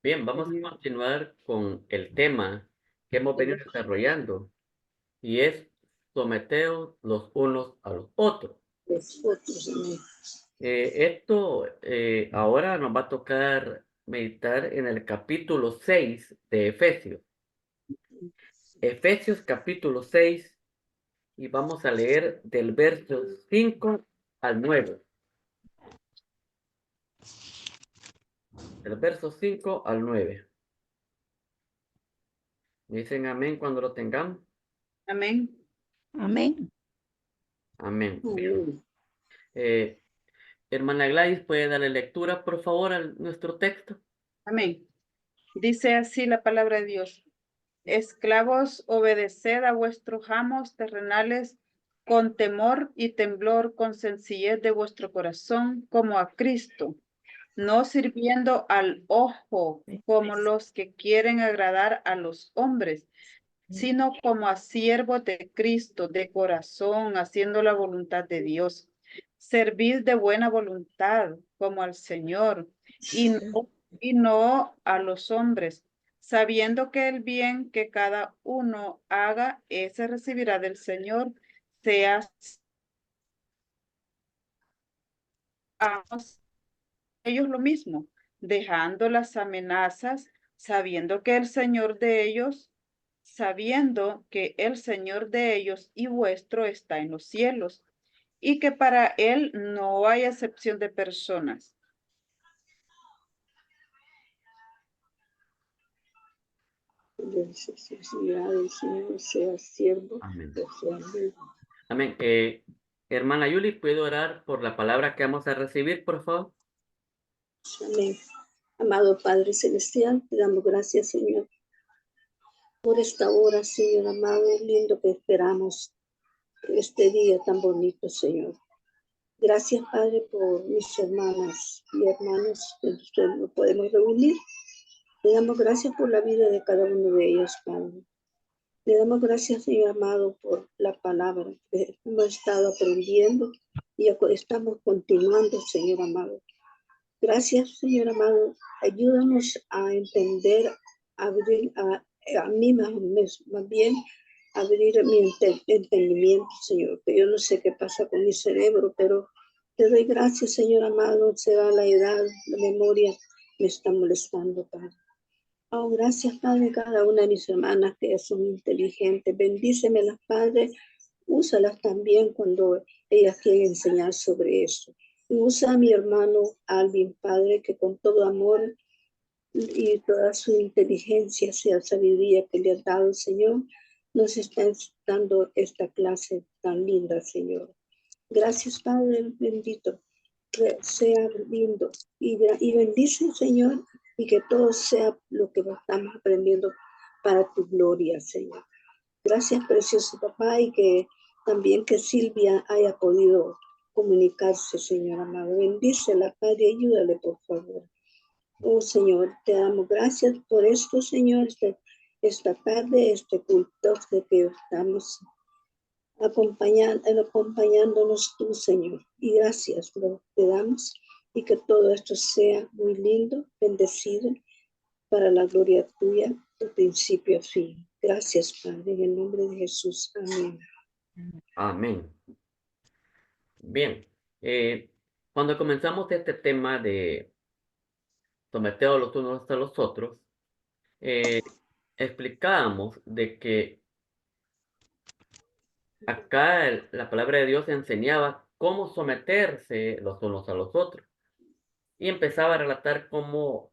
Bien, vamos a continuar con el tema que hemos venido desarrollando y es someteos los unos a los otros. Los otros, amén. Esto ahora nos va a tocar meditar en el capítulo 6 de Efesios. Efesios capítulo 6 y vamos a leer del verso 5 al 9. Del verso 5 al 9. Me dicen amén cuando lo tengamos. Amén. Amén. Amén. Bien. Amén. Eh, Hermana Gladys, ¿puede darle lectura, por favor, a nuestro texto? Amén. Dice así la palabra de Dios. Esclavos, obedeced a vuestros amos terrenales con temor y temblor, con sencillez de vuestro corazón, como a Cristo, no sirviendo al ojo como los que quieren agradar a los hombres, sino como a siervos de Cristo, de corazón, haciendo la voluntad de Dios. Servid de buena voluntad, como al Señor, y no a los hombres, sabiendo que el bien que cada uno haga, ese recibirá del Señor, sea a ellos lo mismo, dejando las amenazas, sabiendo que el Señor de ellos y vuestro está en los cielos, y que para él no hay acepción de personas. Necesidad del Señor sea siervo Amén. de su amigo. Amén. Hermana Yuli, ¿puedo orar por la palabra que vamos a recibir, por favor? Amén. Amado Padre Celestial, te damos gracias, Señor, por esta hora, Señor amado, lindo que esperamos este día tan bonito, Señor. Gracias, Padre, por mis hermanas y hermanos que nosotros nos podemos reunir. Le damos gracias por la vida de cada uno de ellos, Padre. Le damos gracias, Señor amado, por la palabra que hemos estado aprendiendo y estamos continuando, Señor amado. Gracias, Señor amado. Ayúdanos a entender, abrir a mí más bien, abrir mi entendimiento, Señor. Que yo no sé qué pasa con mi cerebro, pero te doy gracias, Señor amado. Será la edad, la memoria me está molestando, Padre. Oh, gracias, Padre, cada una de mis hermanas que son inteligentes. Bendícemelas, Padre. Úsalas también cuando ellas quieren enseñar sobre eso. Y usa a mi hermano Alvin, Padre, que con todo amor y toda su inteligencia, sea sabiduría que le ha dado el Señor, nos está dando esta clase tan linda, Señor. Gracias, Padre bendito. Que sea lindo y bendice, Señor, y que todo sea lo que estamos aprendiendo para tu gloria, Señor. Gracias, precioso papá, y que también que Silvia haya podido comunicarse, Señor amado. Bendícela, Padre, ayúdale, por favor. Oh, Señor, te damos gracias por esto, Señor, esta tarde, este culto de que estamos acompañándonos tú, Señor. Y gracias lo te damos y que todo esto sea muy lindo, bendecido, para la gloria tuya, de principio a fin. Gracias, Padre, en el nombre de Jesús. Amén. Amén. Bien. Cuando comenzamos este tema de someteos los unos a los otros, eh, explicábamos de que acá la palabra de Dios enseñaba cómo someterse los unos a los otros. Y empezaba a relatar cómo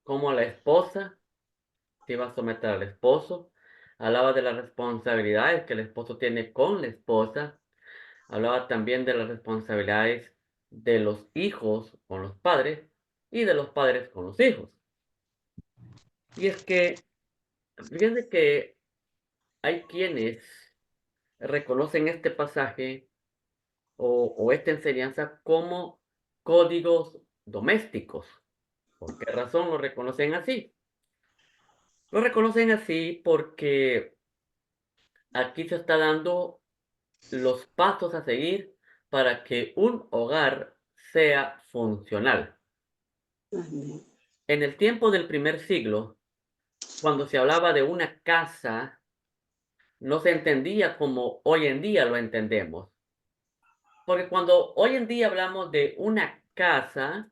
la esposa se iba a someter al esposo. Hablaba de las responsabilidades que el esposo tiene con la esposa. Hablaba también de las responsabilidades de los hijos con los padres y de los padres con los hijos. Y es que, fíjense que hay quienes reconocen este pasaje o esta enseñanza como códigos domésticos. ¿Por qué razón lo reconocen así? Lo reconocen así porque aquí se está dando los pasos a seguir para que un hogar sea funcional. Amén. en el tiempo del primer siglo, cuando se hablaba de una casa, no se entendía como hoy en día lo entendemos. Porque cuando hoy en día hablamos de una casa,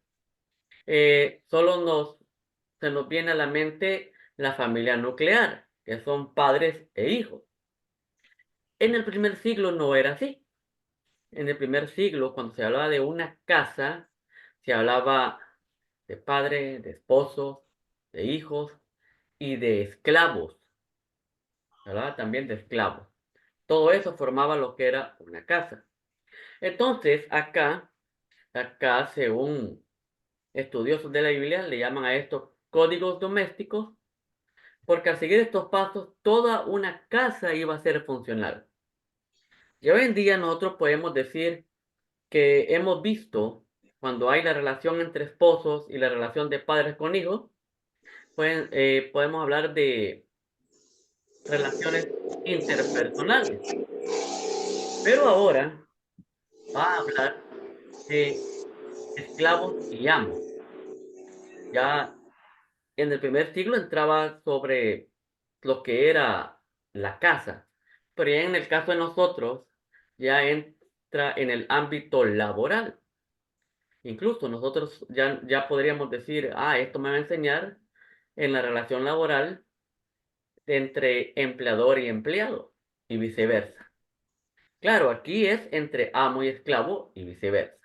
solo se nos viene a la mente la familia nuclear, que son padres e hijos. En el primer siglo no era así. En el primer siglo, cuando se hablaba de una casa, se hablaba de padres, de esposos, de hijos y de esclavos. Se hablaba también de esclavos. Todo eso formaba lo que era una casa. Entonces, acá, según estudiosos de la Biblia, le llaman a estos códigos domésticos, porque al seguir estos pasos, toda una casa iba a ser funcional. Y hoy en día nosotros podemos decir que hemos visto cuando hay la relación entre esposos y la relación de padres con hijos, podemos hablar de relaciones interpersonales. Pero ahora va a hablar de esclavos y amos. Ya en el primer siglo entraba sobre lo que era la casa, pero ya en el caso de nosotros ya entra en el ámbito laboral. Incluso nosotros ya podríamos decir, esto me va a enseñar en la relación laboral entre empleador y empleado y viceversa. Claro, aquí es entre amo y esclavo y viceversa.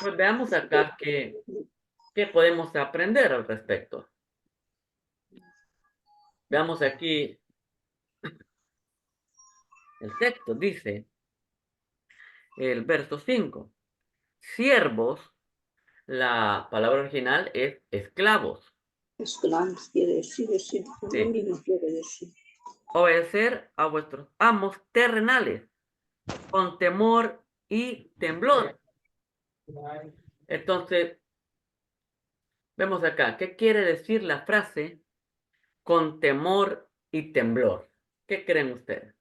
Pues veamos acá qué podemos aprender al respecto. Veamos aquí el texto, dice el verso 5. Siervos, la palabra original es esclavos. Esclavos quiere decir, lo Sí. mismo quiere decir. Obedecer a vuestros amos terrenales con temor y temblor. Entonces, vemos acá, ¿qué quiere decir la frase con temor y temblor? ¿Qué creen ustedes?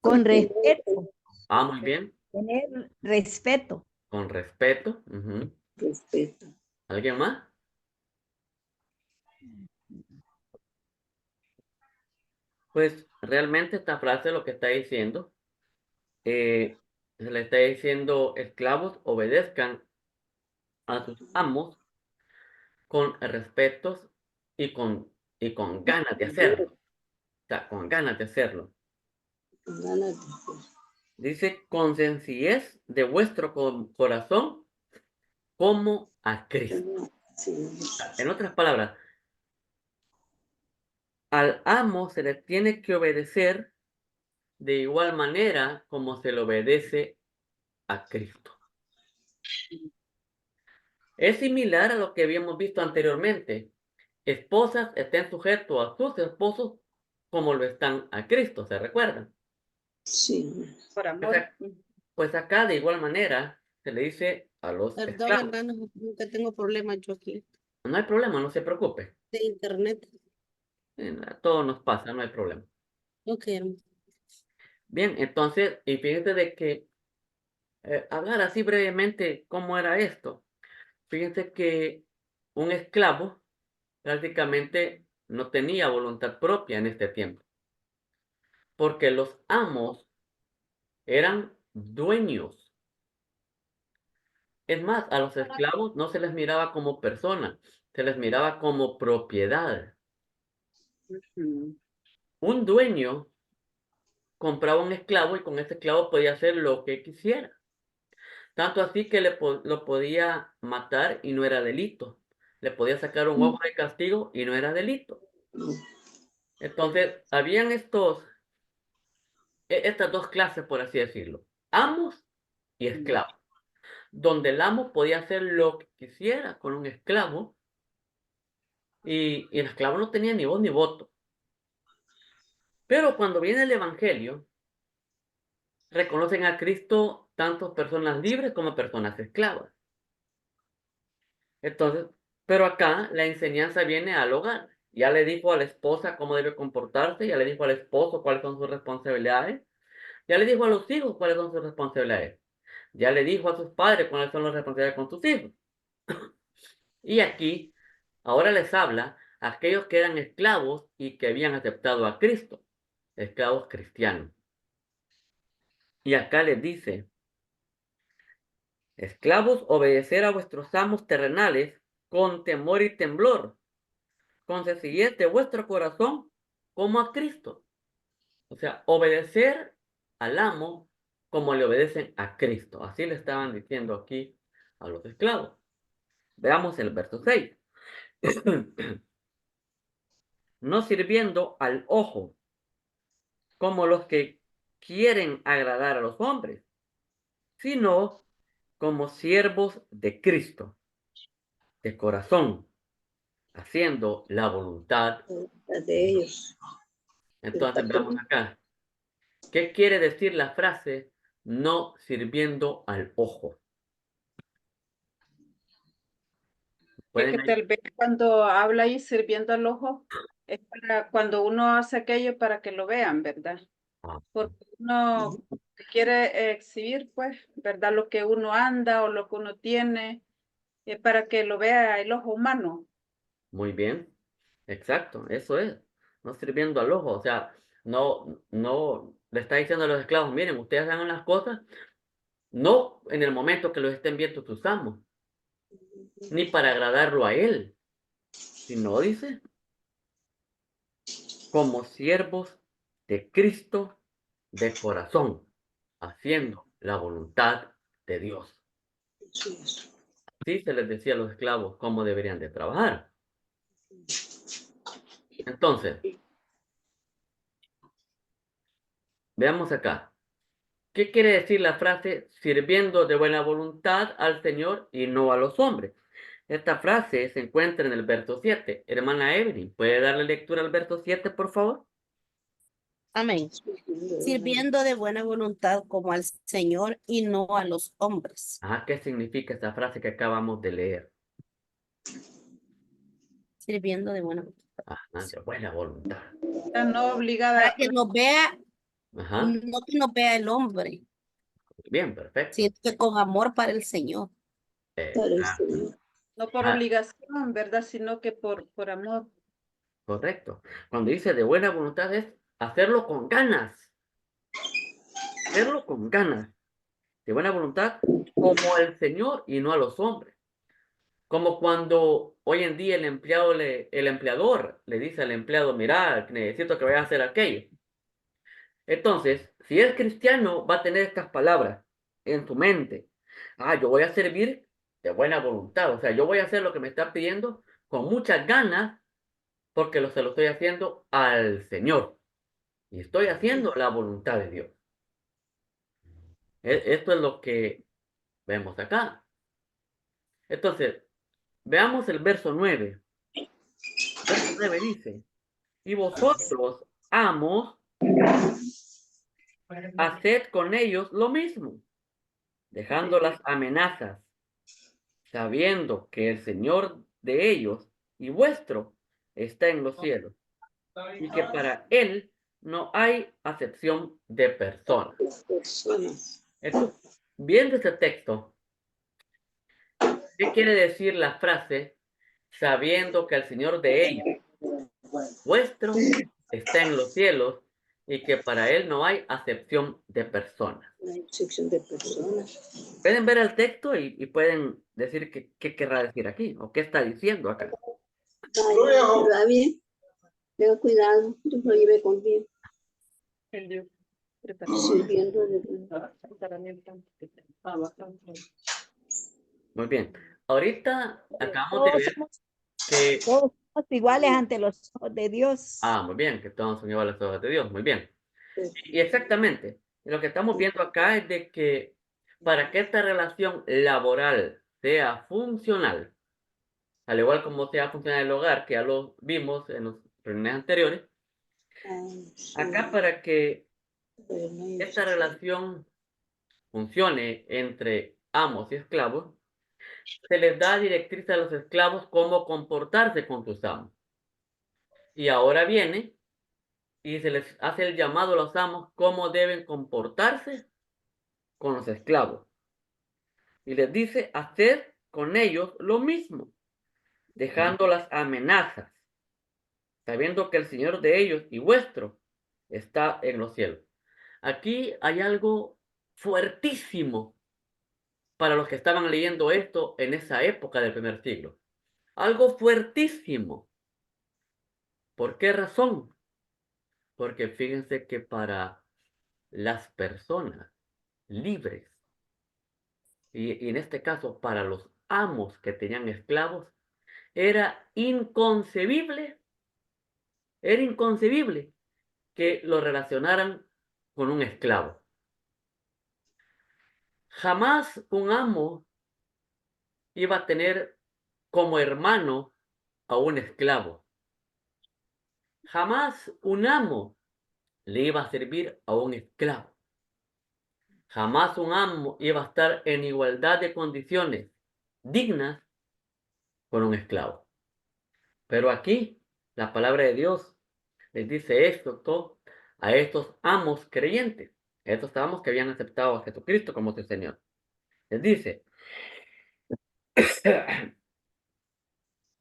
Con respeto, Muy bien, tener respeto. con respeto. Ujú. Respeto. ¿Alguien más? Pues realmente esta frase lo que está diciendo, se le está diciendo, esclavos, obedezcan a sus amos con respetos y con ganas de hacerlo. O sea, con ganas de hacerlo. Ganas de Dice, con sencillez de vuestro corazón como a Cristo. sí, En otras palabras, al amo se le tiene que obedecer de igual manera como se le obedece a Cristo. Es similar a lo que habíamos visto anteriormente. Esposas estén sujetos a sus esposos como lo están a Cristo, ¿se recuerdan? sí. Por Pues, amor. pues acá de igual manera se le dice a los Perdón, esclavos. hermano, que tengo problemas yo aquí No hay problema, no se preocupe. de internet. A todos nos pasa, no hay problema. Ok, hermano. Bien, entonces, y fíjense de que hablar así brevemente cómo era esto. Fíjense que un esclavo prácticamente no tenía voluntad propia en este tiempo, porque los amos eran dueños. Es más, a los esclavos no se les miraba como personas, se les miraba como propiedad. Ujú. Un dueño compraba un esclavo y con ese esclavo podía hacer lo que quisiera. Tanto así que lo podía matar y no era delito. Le podía sacar un ojo de castigo y no era delito. Entonces, habían estas dos clases, por así decirlo, amos y esclavos, donde el amo podía hacer lo que quisiera con un esclavo y el esclavo no tenía ni voz ni voto. Pero cuando viene el Evangelio, reconocen a Cristo tanto personas libres como personas esclavas. Entonces, pero acá la enseñanza viene al hogar. Ya le dijo a la esposa cómo debe comportarse, ya le dijo al esposo cuáles son sus responsabilidades, ya le dijo a los hijos cuáles son sus responsabilidades. Ya le dijo a sus padres cuáles son las responsabilidades con sus hijos. Y aquí, ahora les habla a aquellos que eran esclavos y que habían aceptado a Cristo, esclavos cristianos. Y acá les dice, esclavos, obedecer a vuestros amos terrenales con temor y temblor, con sencillez de vuestro corazón, como a Cristo. O sea, obedecer al amo como le obedecen a Cristo. Así le estaban diciendo aquí a los esclavos. Veamos el verso 6. No sirviendo al ojo, como los que quieren agradar a los hombres, sino como siervos de Cristo, de corazón, haciendo la voluntad. de ellos. Entonces veamos acá. ¿Qué quiere decir la frase no sirviendo al ojo? Que ¿Pueden tal vez cuando habla ahí sirviendo al ojo, es para cuando uno hace aquello para que lo vean, ¿verdad? Ah, Porque uno quiere exhibir, pues, ¿verdad? Lo que uno anda o lo que uno tiene, para que lo vea el ojo humano. muy bien, exacto, eso es, no sirviendo al ojo, o sea, no le está diciendo a los esclavos, miren, ustedes hagan las cosas, no en el momento que los estén viendo sus amos, ni para agradarlo a él, sino, dice, como siervos de Cristo de corazón, haciendo la voluntad de Dios. Así se les decía a los esclavos cómo deberían de trabajar. Entonces, veamos acá. ¿Qué quiere decir la frase sirviendo de buena voluntad al Señor y no a los hombres? Esta frase se encuentra en el verso 7. Hermana Evelyn, ¿puede darle lectura al verso 7, por favor? Amén. Sirviendo de buena voluntad como al Señor y no a los hombres. Ah, ¿qué significa esta frase que acabamos de leer? Sirviendo de buena voluntad. Ajá, de buena voluntad. Está no Para obligada, que nos vea, Ajá, no que nos vea el hombre, bien, perfecto. sino que con amor para el Señor. Para el Exacto. Señor. no por Ah, obligación, ¿verdad? Sino que por amor. correcto. Cuando dice de buena voluntad es hacerlo con ganas. Hacerlo con ganas. De buena voluntad como al Señor y no a los hombres. Como cuando hoy en día el empleador le dice al empleado, mira, necesito que vayas a hacer aquello. Entonces, si es cristiano, va a tener estas palabras en su mente. Ah, yo voy a servir de buena voluntad. O sea, yo voy a hacer lo que me está pidiendo con muchas ganas porque se lo estoy haciendo al Señor. Y estoy haciendo la voluntad de Dios. Esto es lo que vemos acá. Entonces, veamos el verso 9. Verso 9 dice, y vosotros, amos, haced con ellos lo mismo, dejando las amenazas, sabiendo que el Señor de ellos y vuestro está en los cielos, y que para Él no hay acepción de personas. Personas. Entonces, viendo este texto, ¿qué quiere decir la frase, sabiendo que el Señor de ellos, vuestro, está en los cielos, y que para Él no hay acepción de personas? Una excepción de personas. Pueden ver el texto y pueden decir qué querrá decir aquí o qué está diciendo acá. Vaya, va bien. Tenga cuidado. Yo lo llevé con bien. El Dios. Sirviendo de Muy bien. Ahorita acabamos de Todos ver somos, que, todos somos iguales ante los ojos de Dios. muy bien, que todos son iguales a los ojos de Dios. Muy bien. Y exactamente, lo que estamos viendo acá es de que para que esta relación laboral sea funcional, al igual como sea funcional el hogar, que ya lo vimos en las reuniones anteriores, acá para que esta relación funcione entre amos y esclavos, se les da directriz a los esclavos cómo comportarse con sus amos. Y ahora viene y se les hace el llamado a los amos cómo deben comportarse con los esclavos. Y les dice, haced con ellos lo mismo, dejando las amenazas, sabiendo que el Señor de ellos y vuestro está en los cielos. Aquí hay algo fuertísimo para los que estaban leyendo esto en esa época del primer siglo. Algo fuertísimo. ¿Por qué razón? Porque fíjense que para las personas libres, y en este caso para los amos que tenían esclavos, era inconcebible que lo relacionaran con un esclavo. Jamás un amo iba a tener como hermano a un esclavo. Jamás un amo le iba a servir a un esclavo. Jamás un amo iba a estar en igualdad de condiciones dignas con un esclavo. Pero aquí la palabra de Dios les dice esto a estos amos creyentes, a estos amos que habían aceptado a Jesucristo como su Señor. Les dice,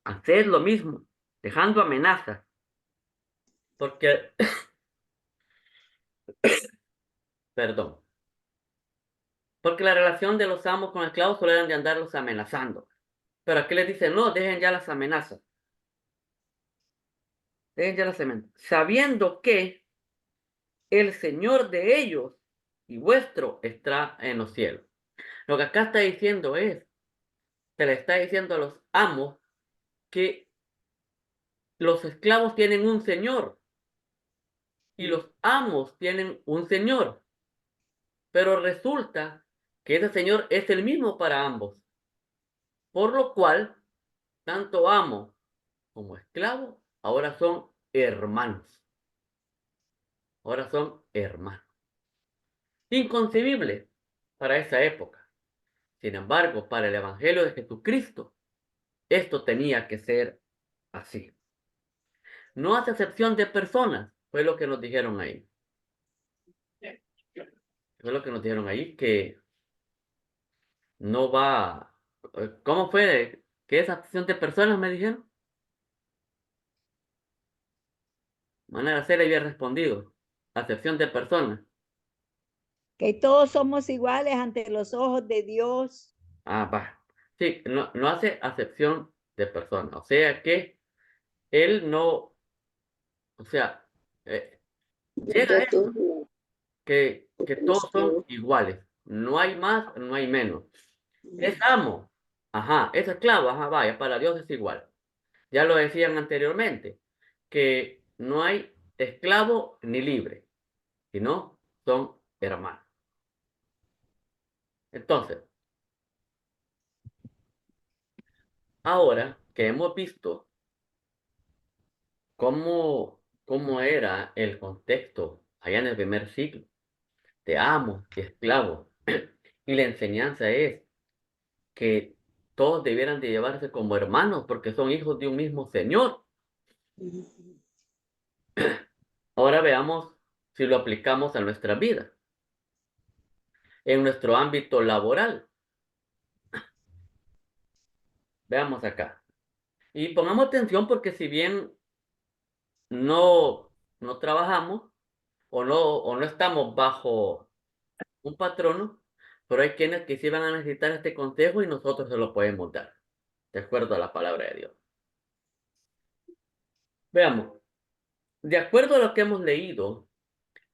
haced lo mismo, dejando amenazas, porque, perdón, porque la relación de los amos con esclavos solo eran de andarlos amenazando. Pero aquí les dice, no, dejen ya las amenazas. Dejen ya las amenazas. Sabiendo que el Señor de ellos y vuestro está en los cielos. Lo que acá está diciendo es, se le está diciendo a los amos que los esclavos tienen un señor y los amos tienen un señor. Pero resulta que ese señor es el mismo para ambos. Por lo cual, tanto amo como esclavo ahora son hermanos. Ahora son hermanos. Inconcebible para esa época. Sin embargo, para el Evangelio de Jesucristo, esto tenía que ser así. No hace excepción de personas, fue lo que nos dijeron ahí. Fue lo que nos dijeron ahí, que no va... ¿Cómo fue? ¿Qué es excepción de personas, me dijeron? Manera seria había respondido. Acepción de personas. Que todos somos iguales ante los ojos de Dios. Ah, va. Sí, no hace acepción de personas. O sea que él no... O sea, llega a eso, que todos son iguales. No hay más, no hay menos. Es amo. Ajá, es esclavo. Ajá, vaya, para Dios es igual. Ya lo decían anteriormente, que no hay esclavo ni libre, sino son hermanos. Entonces, ahora que hemos visto cómo era el contexto allá en el primer siglo de amos y esclavos, y la enseñanza es que todos debieran de llevarse como hermanos porque son hijos de un mismo Señor. Ahora veamos si lo aplicamos a nuestra vida, en nuestro ámbito laboral. Veamos acá. Y pongamos atención porque si bien no trabajamos o no estamos bajo un patrono, pero hay quienes que sí van a necesitar este consejo y nosotros se lo podemos dar, de acuerdo a la palabra de Dios. Veamos, de acuerdo a lo que hemos leído,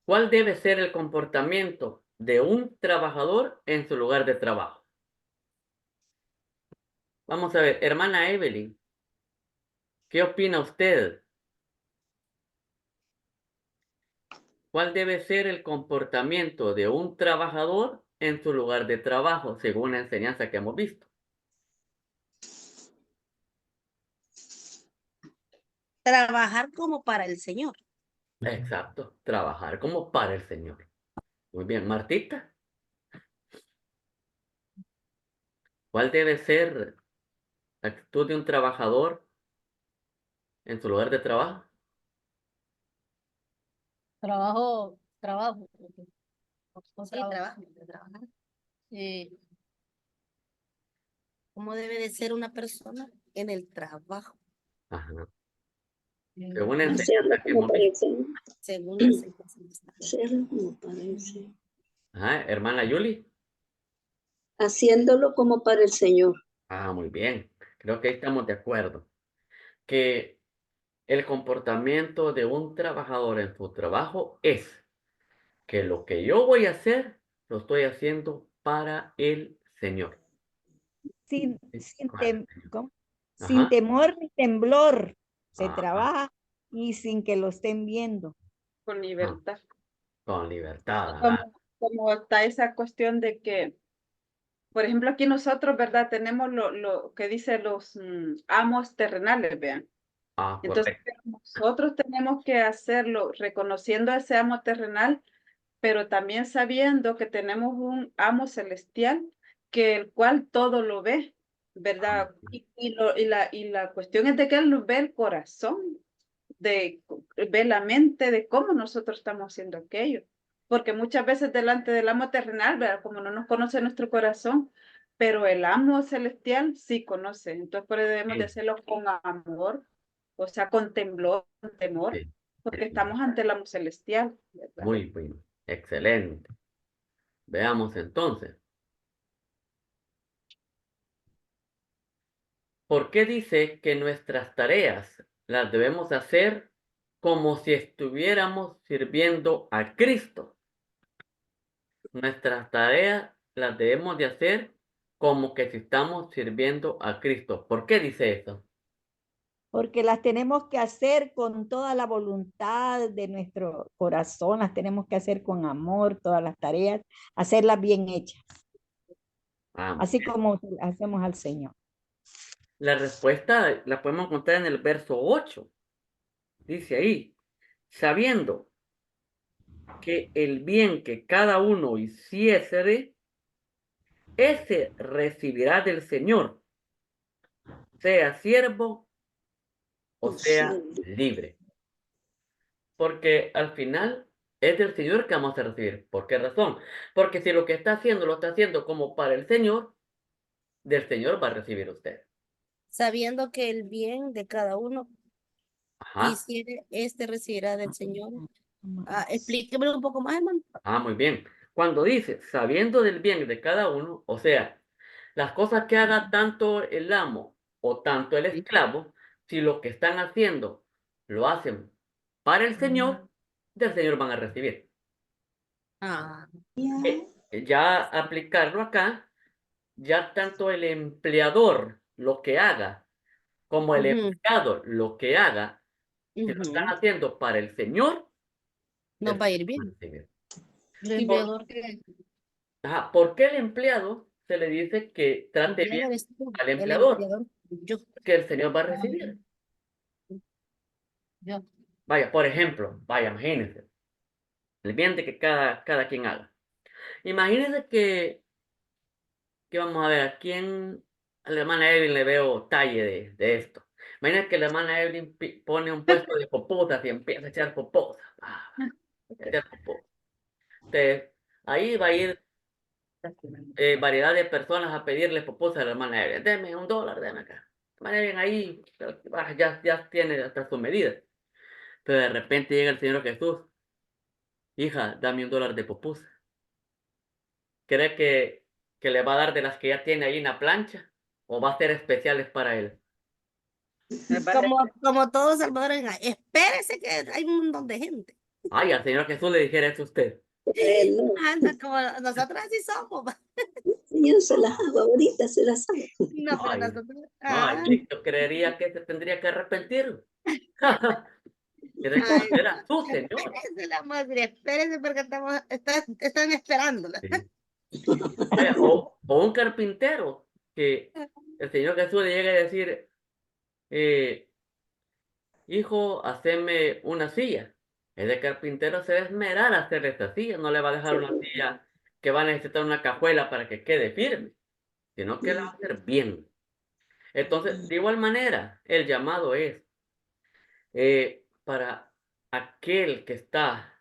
¿cuál debe ser el comportamiento de un trabajador en su lugar de trabajo? Vamos a ver, hermana Evelyn, ¿qué opina usted? ¿Cuál debe ser el comportamiento de un trabajador en su lugar de trabajo, según la enseñanza que hemos visto? Trabajar como para el Señor. Exacto, trabajar como para el Señor. Muy bien, Martita, ¿cuál debe ser la actitud de un trabajador en su lugar de trabajo? Trabajo. Sí, trabajar. ¿Cómo debe de ser una persona en el trabajo? Ajá. Según la Hacerlo enseñanza que como hemos para el visto. Señor. Según la enseñanza de esta. Hacerlo como para el Señor. Ajá, hermana Yuli. Haciéndolo como para el Señor. Ah, muy bien. Creo que ahí estamos de acuerdo. Que el comportamiento de un trabajador en su trabajo es que lo que yo voy a hacer, lo estoy haciendo para el Señor. Sin, Sí, sin, para el tem- Señor. ¿cómo? Sin Ajá. temor ni temblor se Ajá. trabaja y sin que lo estén viendo. Con Ajá. libertad. Con libertad. Ajá. Como está esa cuestión de que, por ejemplo, aquí nosotros, ¿verdad? Tenemos lo que dicen los amos terrenales, vean. Ah, Entonces, correcto. nosotros tenemos que hacerlo reconociendo a ese amo terrenal, pero también sabiendo que tenemos un amo celestial que el cual todo lo ve, ¿verdad? Y la cuestión es de que él nos ve el corazón, ve la mente de cómo nosotros estamos haciendo aquello. Porque muchas veces delante del amo terrenal, ¿verdad? Como no nos conoce nuestro corazón, pero el amo celestial sí conoce. Entonces, por eso debemos de Sí, hacerlo con amor, o sea, con temblor, con temor, sí. porque estamos ante el amo celestial, ¿verdad? Muy bien. Excelente. Veamos entonces. ¿Por qué dice que nuestras tareas las debemos hacer como si estuviéramos sirviendo a Cristo? Nuestras tareas las debemos de hacer como que si estamos sirviendo a Cristo. ¿Por qué dice eso? Porque las tenemos que hacer con toda la voluntad de nuestro corazón, las tenemos que hacer con amor, todas las tareas, hacerlas bien hechas, Ah, así como hacemos al Señor. la respuesta la podemos encontrar en el verso 8. Dice ahí, sabiendo que el bien que cada uno hiciese, ese recibirá del Señor, sea siervo o sea libre. Porque al final es del Señor que vamos a recibir. ¿Por qué razón? Porque si lo que está haciendo lo está haciendo como para el Señor, del Señor va a recibir usted. Sabiendo que el bien de cada uno Ajá. hiciere, este recibirá del Señor. Explíqueme un poco más, hermano. Ah, muy bien. Cuando dice, sabiendo del bien de cada uno, o sea, las cosas que haga tanto el amo o tanto el esclavo, si lo que están haciendo lo hacen para el Señor, del Señor van a recibir. Ah, Ya aplicarlo acá, ya tanto el empleador lo que haga como el ujú, empleado lo que haga, si lo están ujú. haciendo para el Señor, Nos del va a ir Señor van a bien. recibir. El ¿Y Por, empleador, ajá, ¿por qué el empleado se le dice que trate bien empleado eres tú, al el empleador? empleador, yo, Que el Señor va a recibir. yo. Vaya, por ejemplo, vaya, imagínense, el bien de que cada quien haga. Imagínense que vamos a ver, a quién, a la hermana Evelyn le veo talle de esto. Imagínense que la hermana Evelyn pone un puesto de poposas y empieza a echar poposas. A echar poposas. Entonces, ahí va a ir variedad de personas a pedirle poposas a la hermana Evelyn. Deme $1, deme acá. La hermana Evelyn ahí ya tiene hasta sus medidas. Pero de repente llega el Señor Jesús. Hija, dame $1 de pupusa. ¿Cree que le va a dar de las que ya tiene ahí en la plancha? ¿O va a ser especiales para él? Como todo salvadoreño, espérese que hay un montón de gente. Ay, al Señor Jesús le dijera eso a usted. No, Anda, como nosotros así somos. Va. Señor, se las hago ahorita, se las hago. No, pero Ay, nosotros, ay, yo creería que se tendría que arrepentir. Y ay, reconocer a su Señor. espérese la madre, espérese porque están esperándola. Sí. O un carpintero que el Señor Jesús le llega a decir, eh, hijo, haceme una silla. El carpintero se va a esmerar a hacer esta silla, no le va a dejar una silla que va a necesitar una cajuela para que quede firme, sino que la va a hacer bien. Entonces, de igual manera, el llamado es para aquel que está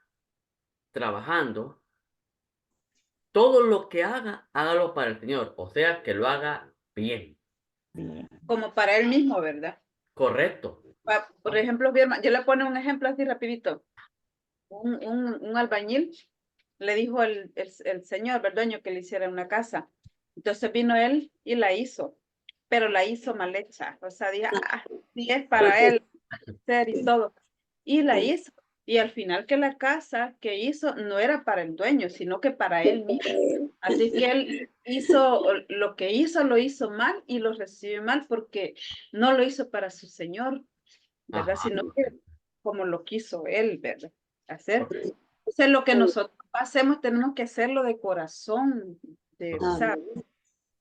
trabajando, todo lo que haga, hágalo para el Señor, o sea, que lo haga bien. Bien. como para él mismo, ¿verdad? Correcto. Por ejemplo, yo le pongo un ejemplo así rapidito. Un albañil le dijo el señor, el dueño, que le hiciera una casa. Entonces vino él y la hizo, pero la hizo mal hecha. O sea, dije, sí es para él hacer y todo. Y la hizo. Y al final que la casa que hizo no era para el dueño, sino que para él mismo. Así que él hizo lo que hizo, lo hizo mal y lo recibe mal porque no lo hizo para su señor, ¿verdad? Ajá, Sino que correcto. como lo quiso él, ¿verdad? Hacer. Correcto. Entonces, lo que nosotros hacemos tenemos que hacerlo de corazón, o sea,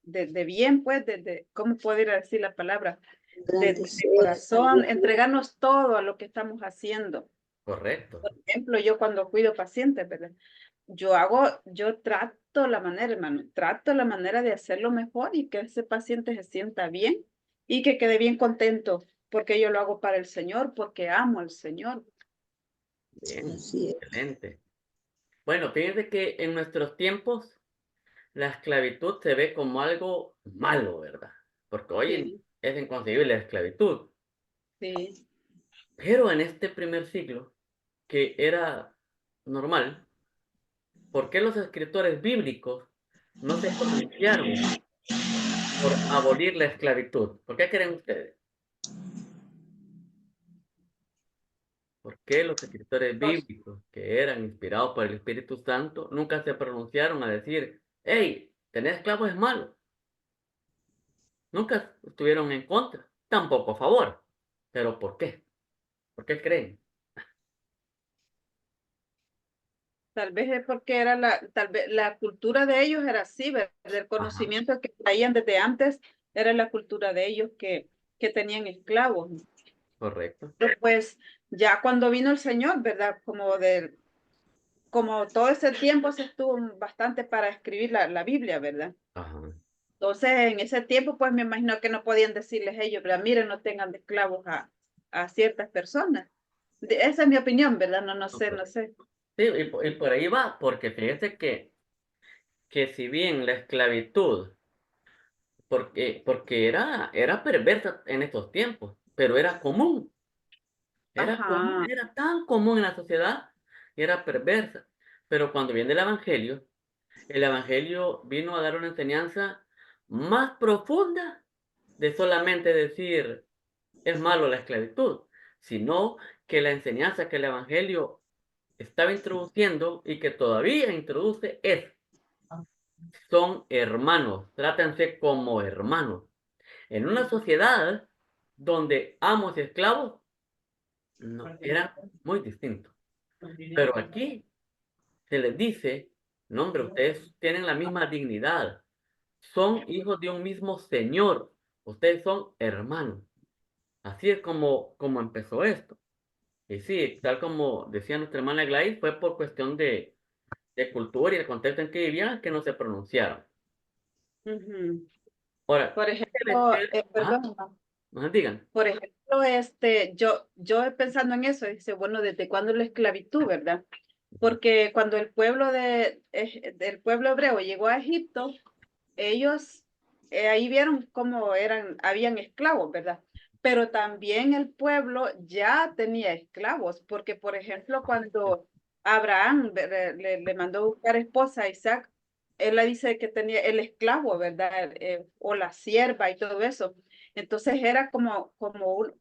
de bien, pues, ¿cómo puedo ir a decir la palabra? De corazón, entregarnos todo a lo que estamos haciendo. Correcto. Por ejemplo, yo cuando cuido pacientes, ¿verdad? Yo trato la manera, hermano, trato la manera de hacerlo mejor y que ese paciente se sienta bien y que quede bien contento, porque yo lo hago para el Señor, porque amo al Señor. Bien, Así es. excelente. Bueno, fíjense que en nuestros tiempos la esclavitud se ve como algo malo, ¿verdad? Porque hoy Sí, es inconcebible la esclavitud. sí. Pero en este primer siglo, que era normal, ¿por qué los escritores bíblicos no se pronunciaron por abolir la esclavitud? ¿Por qué creen ustedes? ¿Por qué los escritores bíblicos, que eran inspirados por el Espíritu Santo, nunca se pronunciaron a decir, hey, tener esclavos es malo? Nunca estuvieron en contra, tampoco a favor. ¿Pero por qué? ¿Por qué creen? Tal vez es porque era tal vez la cultura de ellos era así, ¿verdad? El Ajá, conocimiento que traían desde antes era la cultura de ellos que tenían esclavos. correcto. Pero pues ya cuando vino el Señor, ¿verdad? Como todo ese tiempo se estuvo bastante para escribir la Biblia, ¿verdad? Ajá. Entonces en ese tiempo pues me imagino que no podían decirles ellos, ¿verdad? Miren, no tengan de esclavos a ciertas personas. Esa es mi opinión, ¿verdad? No sé, no sé. Sí, y por ahí va, porque fíjese que si bien la esclavitud, porque era perversa en estos tiempos, pero Ajá, era tan común en la sociedad y era perversa. Pero cuando viene el evangelio vino a dar una enseñanza más profunda de solamente decir es malo la esclavitud, sino que la enseñanza que el evangelio estaba introduciendo y que todavía introduce es, son hermanos, trátense como hermanos. En una sociedad donde amos y esclavos no, era muy distinto. Pero aquí se les dice, no hombre, ustedes tienen la misma dignidad, son hijos de un mismo Señor, ustedes son hermanos. Así es como empezó esto. Y sí, tal como decía nuestra hermana Gladys, fue por cuestión de cultura y el contexto en que vivían que no se pronunciaron. ujú. Ahora, Por ¿qué debe ejemplo, ser? Ajá, perdón, ajá, digan. por ejemplo, yo pensando en eso, dice, bueno, ¿desde cuándo la esclavitud, verdad? Porque cuando el pueblo del pueblo hebreo llegó a Egipto, ellos ahí vieron cómo habían esclavos, ¿verdad? Pero también el pueblo ya tenía esclavos, porque por ejemplo, cuando Abraham le mandó buscar esposa a Isaac, él le dice que tenía el esclavo, ¿verdad? O la sierva y todo eso. Entonces era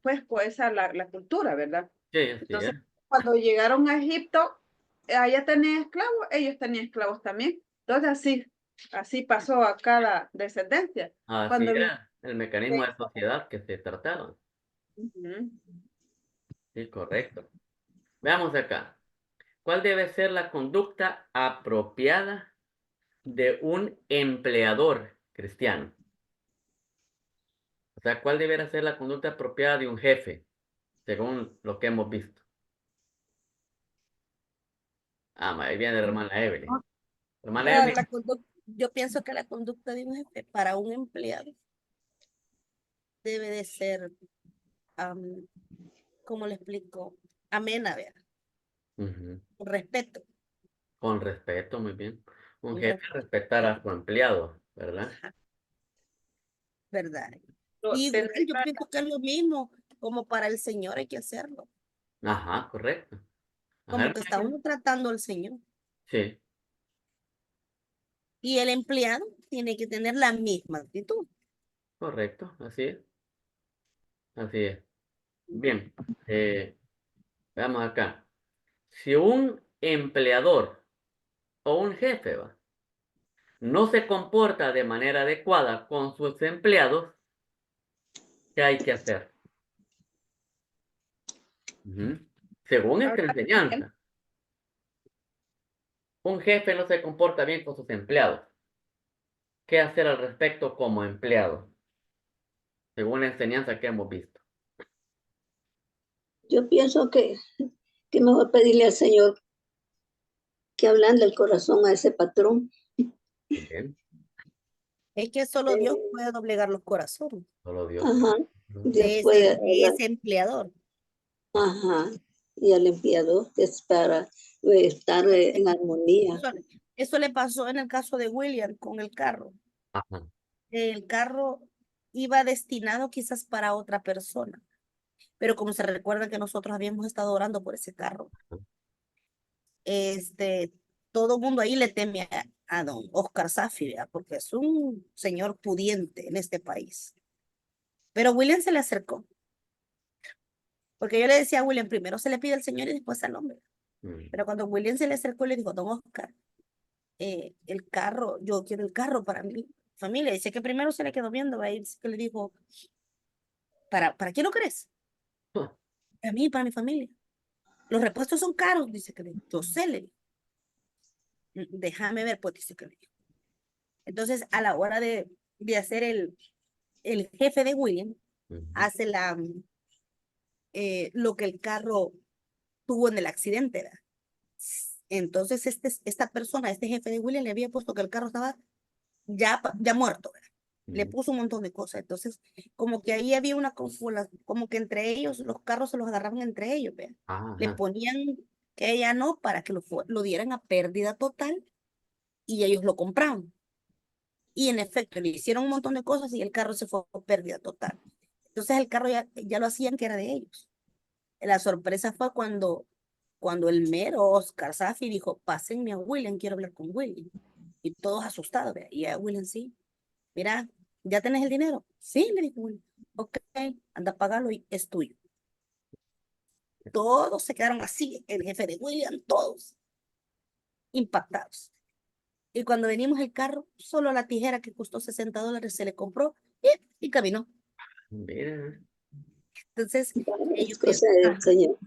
pues esa la cultura, ¿verdad? Sí, así es. Entonces, cuando llegaron a Egipto, allá tenían esclavos, ellos tenían esclavos también. Entonces, así pasó a cada descendencia. Así Cuando vi, era el mecanismo de sociedad que se trataba. Ujú. Sí, correcto. Veamos acá. ¿Cuál debe ser la conducta apropiada de un empleador cristiano? O sea, ¿cuál debería ser la conducta apropiada de un jefe, según lo que hemos visto? Ahí viene la hermana Evelyn. Hermana Evelyn. Yo pienso que la conducta de un jefe para un empleado debe de ser, am, ¿cómo le explico? Amena, ¿verdad? Ujú. Respeto, Con respeto, muy bien. Un un jefe respeto, respetar a su empleado, ¿verdad? ¿verdad? Igual, tener yo pienso que es lo mismo, como para el Señor hay que hacerlo. Ajá, correcto. Ajá, Como que está uno tratando al Señor. sí, Y el empleado tiene que tener la misma actitud. correcto, así es. Así es. Bien, eh, veamos acá. Si un empleador o un jefe no se comporta de manera adecuada con sus empleados, ¿qué hay que hacer? Ujú. Según esta Ahora, enseñanza, un jefe no se comporta bien con sus empleados. ¿Qué hacer al respecto como empleado? Según la enseñanza que hemos visto. Yo pienso que mejor pedirle al Señor que hablando el corazón a ese patrón. Bien, Es que solo Dios Eh, puede doblegar los corazones solo Dios. ajá, Dios de puede de hablar. ese empleador. Ajá, y al empleador es para estar en armonía. Eso, eso le pasó en el caso de William con el carro. Ajá. El carro iba destinado quizás para otra persona, pero como se recuerda que nosotros habíamos estado orando por ese carro, este, todo el mundo ahí le teme a don Oscar Safi, ¿verdad? Porque es un señor pudiente en este país. Pero William se le acercó, porque yo le decía a William, primero se le pide al Señor y después al hombre. Mm. Pero cuando William se le acercó, le dijo, don Oscar, el carro, yo quiero el carro para mi familia. Dice que primero se le quedó viendo, ¿va? Y dice que le dijo, ¿para quién lo crees? Ah, A mí, para mi familia. Los repuestos son caros, dice que le dijo. Yo sé, le dijo. Déjame ver, pues, dice que le dijo. Entonces, a la hora de hacer el jefe de William, ujú. hace lo que el carro tuvo en el accidente, ¿verdad? Entonces, esta persona, este jefe de William, le había puesto que el carro estaba ya muerto, ¿verdad? Le Ujú. puso un montón de cosas. Entonces, como que ahí había una confusión, como que entre ellos, los carros se los agarraban entre ellos, ¿verdad? Le Ajá. ponían que ella no, para que lo dieran a pérdida total y ellos lo compraban. Y en efecto, le hicieron un montón de cosas y el carro se fue a pérdida total. Entonces el carro ya lo hacían que era de ellos. La sorpresa fue cuando el mero Oscar Safi dijo, pásenme a William, quiero hablar con William. Y todos asustados, ¿verdad? Y a William sí, mira, ¿ya tenés el dinero? Sí, le dijo William. Ok, anda a pagarlo y es tuyo. Todos se quedaron así, el jefe de William, todos impactados. Y cuando venimos el carro, solo la tijera que costó $60 se le compró y caminó. Mira. Entonces, Es ellos cosa del Señor.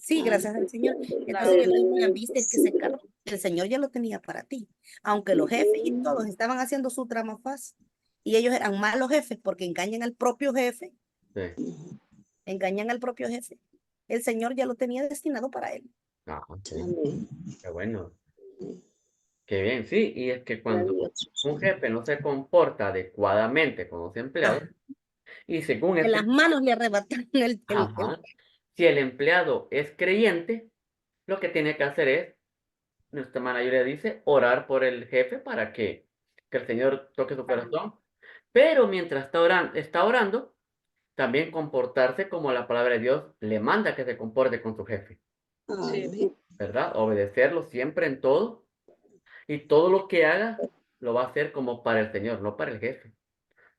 sí, Ay, gracias al Señor. claro. Entonces yo le dije, William, eternamente, viste que sí, ese carro, el Señor ya lo tenía para ti. Aunque los jefes y todos estaban haciendo su trama fácil. Y ellos eran malos jefes porque engañan al propio jefe, Sí. engañan al propio jefe. El Señor ya lo tenía destinado para él. Ah, sí. amén. Qué bueno. Qué bien, sí. Y es que cuando Maravilloso. un jefe no se comporta adecuadamente con los empleados, y según De este, las manos le arrebataron ajá, si el empleado es creyente, lo que tiene que hacer es, nuestra mayoría dice, orar por el jefe para que el Señor toque su corazón. Pero mientras está orando, también comportarse como la palabra de Dios le manda que se comporte con su jefe, Sí, Amén. ¿verdad? Obedecerlo siempre en todo y todo lo que haga lo va a hacer como para el Señor, no para el jefe,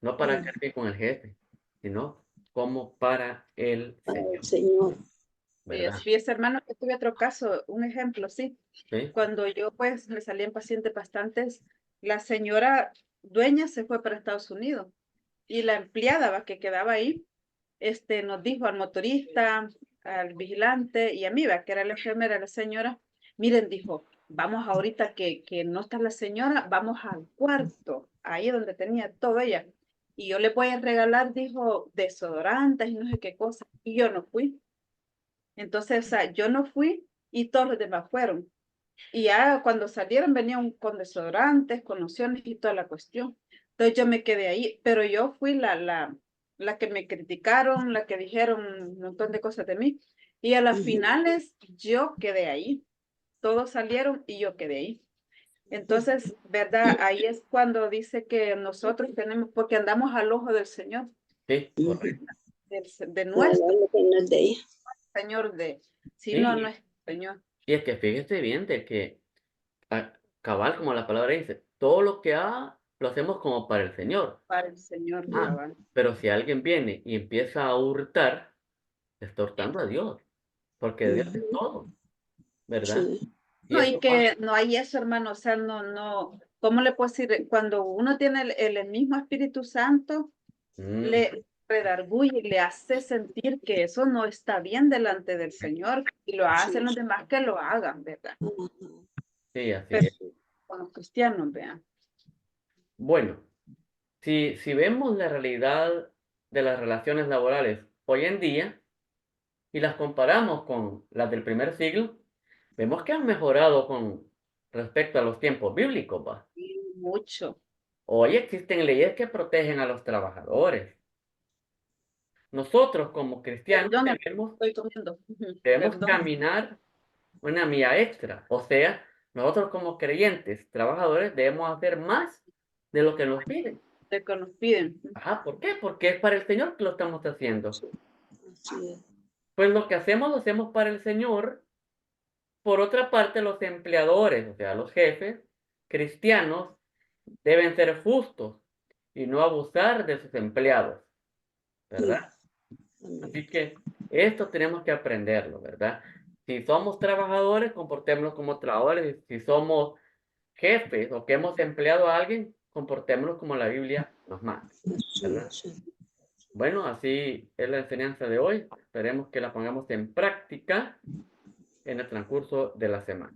no para quedar bien con el jefe, sino como para el Para el Señor, Señor. ¿verdad? fíjese, hermano, que tuve otro caso, un ejemplo, sí. ¿Sí? Cuando yo pues me salían pacientes bastantes, la señora dueña se fue para Estados Unidos y la empleada que quedaba ahí, nos dijo al motorista, al vigilante y a mí, que era la enfermera, la señora, miren, dijo, vamos ahorita que no está la señora, vamos al cuarto, ahí donde tenía todo ella. Y yo le voy a regalar, dijo, desodorantes y no sé qué cosa. Y yo no fui. Entonces, o sea, yo no fui y todos los demás fueron. Y ya cuando salieron venían con desodorantes, con lociones y toda la cuestión. Entonces yo me quedé ahí, pero yo fui la que me criticaron, la que dijeron un montón de cosas de mí. Y a las finales yo quedé ahí. Todos salieron y yo quedé ahí. Entonces, ¿verdad? Ahí es cuando dice que nosotros tenemos, porque andamos al ojo del Señor. Sí, correcto. De Para nuestro dar lo que no es de ella. Señor, si Sí, no, no es Señor. y es que fíjese bien de que cabal, como la palabra dice, todo lo que haga lo hacemos como para el Señor. Para el Señor, Ah, cabal. pero si alguien viene y empieza a hurtar, está hurtando a Dios, porque Dios es todo, ¿verdad? Sí, Y No, eso y que no hay eso, hermano, o sea, no, ¿cómo le puedo decir? Cuando uno tiene el mismo Espíritu Santo, le redarguye y le hace sentir que eso no está bien delante del Señor y lo hacen los demás que lo hagan, ¿verdad? ajá, sí, así Pero es. con los cristianos, vean. Bueno, si vemos la realidad de las relaciones laborales hoy en día y las comparamos con las del primer siglo, vemos que han mejorado con respecto a los tiempos bíblicos, ¿va? Y mucho. Hoy existen leyes que protegen a los trabajadores. Nosotros como cristianos Perdón, debemos, estoy comiendo. debemos Perdón. caminar una milla extra. O sea, nosotros como creyentes, trabajadores, debemos hacer más de lo que nos piden. De que nos piden. Ajá, ¿por qué? Porque es para el Señor que lo estamos haciendo. así es. Pues lo que hacemos lo hacemos para el Señor. Por otra parte, los empleadores, o sea, los jefes cristianos, deben ser justos y no abusar de sus empleados, ¿verdad? Amén. Así que esto tenemos que aprenderlo, ¿verdad? Si somos trabajadores, comportémonos como trabajadores. Si somos jefes o que hemos empleado a alguien, comportémonos como la Biblia nos manda, Así ¿verdad? es, sí. Bueno, así es la enseñanza de hoy. Esperemos que la pongamos en práctica en el transcurso de la semana.